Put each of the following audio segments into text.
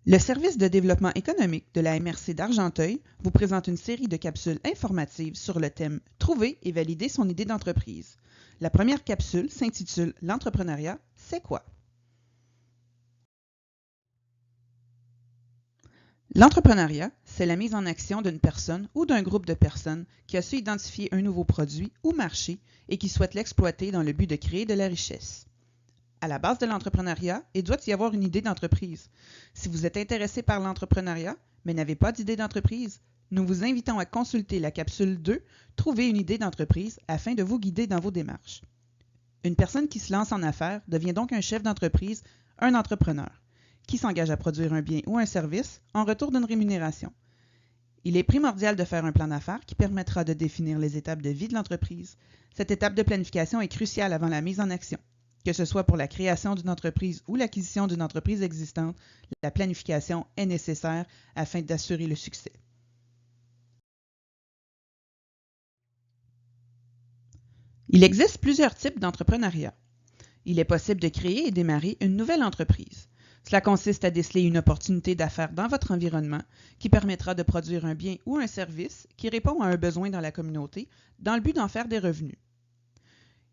Le service de développement économique de la MRC d'Argenteuil vous présente une série de capsules informatives sur le thème « Trouver et valider son idée d'entreprise ». La première capsule s'intitule « L'entrepreneuriat, c'est quoi ?» L'entrepreneuriat, c'est la mise en action d'une personne ou d'un groupe de personnes qui a su identifier un nouveau produit ou marché et qui souhaite l'exploiter dans le but de créer de la richesse. À la base de l'entrepreneuriat, il doit y avoir une idée d'entreprise. Si vous êtes intéressé par l'entrepreneuriat, mais n'avez pas d'idée d'entreprise, nous vous invitons à consulter la capsule 2 « Trouver une idée d'entreprise » afin de vous guider dans vos démarches. Une personne qui se lance en affaires devient donc un chef d'entreprise, un entrepreneur, qui s'engage à produire un bien ou un service en retour d'une rémunération. Il est primordial de faire un plan d'affaires qui permettra de définir les étapes de vie de l'entreprise. Cette étape de planification est cruciale avant la mise en action. Que ce soit pour la création d'une entreprise ou l'acquisition d'une entreprise existante, la planification est nécessaire afin d'assurer le succès. Il existe plusieurs types d'entrepreneuriat. Il est possible de créer et démarrer une nouvelle entreprise. Cela consiste à déceler une opportunité d'affaires dans votre environnement qui permettra de produire un bien ou un service qui répond à un besoin dans la communauté dans le but d'en faire des revenus.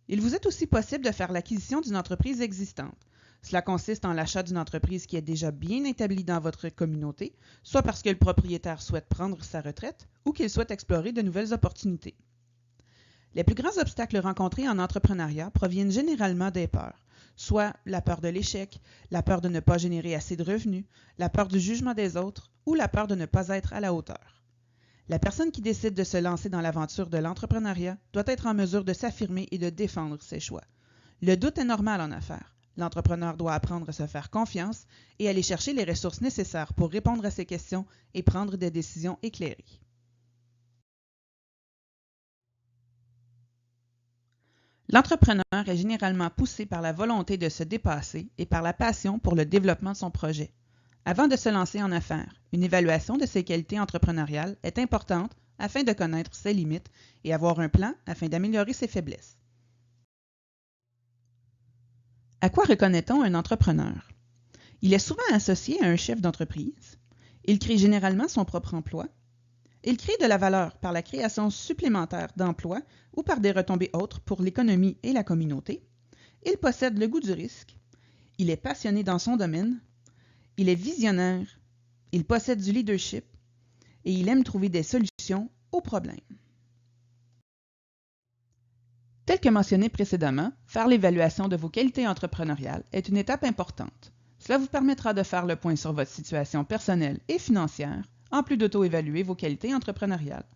Il vous est aussi possible de faire l'acquisition d'une entreprise existante. Cela consiste en l'achat d'une entreprise qui est déjà bien établie dans votre communauté, soit parce que le propriétaire souhaite prendre sa retraite ou qu'il souhaite explorer de nouvelles opportunités. Les plus grands obstacles rencontrés en entrepreneuriat proviennent généralement des peurs, soit la peur de l'échec, la peur de ne pas générer assez de revenus, la peur du jugement des autres ou la peur de ne pas être à la hauteur. La personne qui décide de se lancer dans l'aventure de l'entrepreneuriat doit être en mesure de s'affirmer et de défendre ses choix. Le doute est normal en affaires. L'entrepreneur doit apprendre à se faire confiance et aller chercher les ressources nécessaires pour répondre à ses questions et prendre des décisions éclairées. L'entrepreneur est généralement poussé par la volonté de se dépasser et par la passion pour le développement de son projet. Avant de se lancer en affaires, une évaluation de ses qualités entrepreneuriales est importante afin de connaître ses limites et avoir un plan afin d'améliorer ses faiblesses. À quoi reconnaît-on un entrepreneur? Il est souvent associé à un chef d'entreprise. Il crée généralement son propre emploi. Il crée de la valeur par la création supplémentaire d'emplois ou par des retombées autres pour l'économie et la communauté. Il possède le goût du risque. Il est passionné dans son domaine. Il est visionnaire, il possède du leadership et il aime trouver des solutions aux problèmes. Tel que mentionné précédemment, faire l'évaluation de vos qualités entrepreneuriales est une étape importante. Cela vous permettra de faire le point sur votre situation personnelle et financière, en plus d'auto-évaluer vos qualités entrepreneuriales.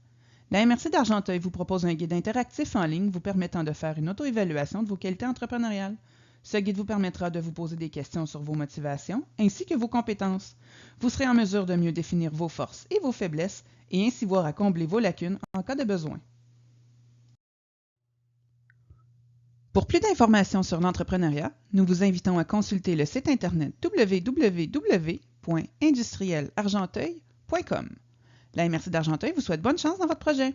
La MRC d'Argenteuil vous propose un guide interactif en ligne vous permettant de faire une auto-évaluation de vos qualités entrepreneuriales. Ce guide vous permettra de vous poser des questions sur vos motivations ainsi que vos compétences. Vous serez en mesure de mieux définir vos forces et vos faiblesses et ainsi voir à combler vos lacunes en cas de besoin. Pour plus d'informations sur l'entrepreneuriat, nous vous invitons à consulter le site internet www.industrielargenteuil.com. La MRC d'Argenteuil vous souhaite bonne chance dans votre projet.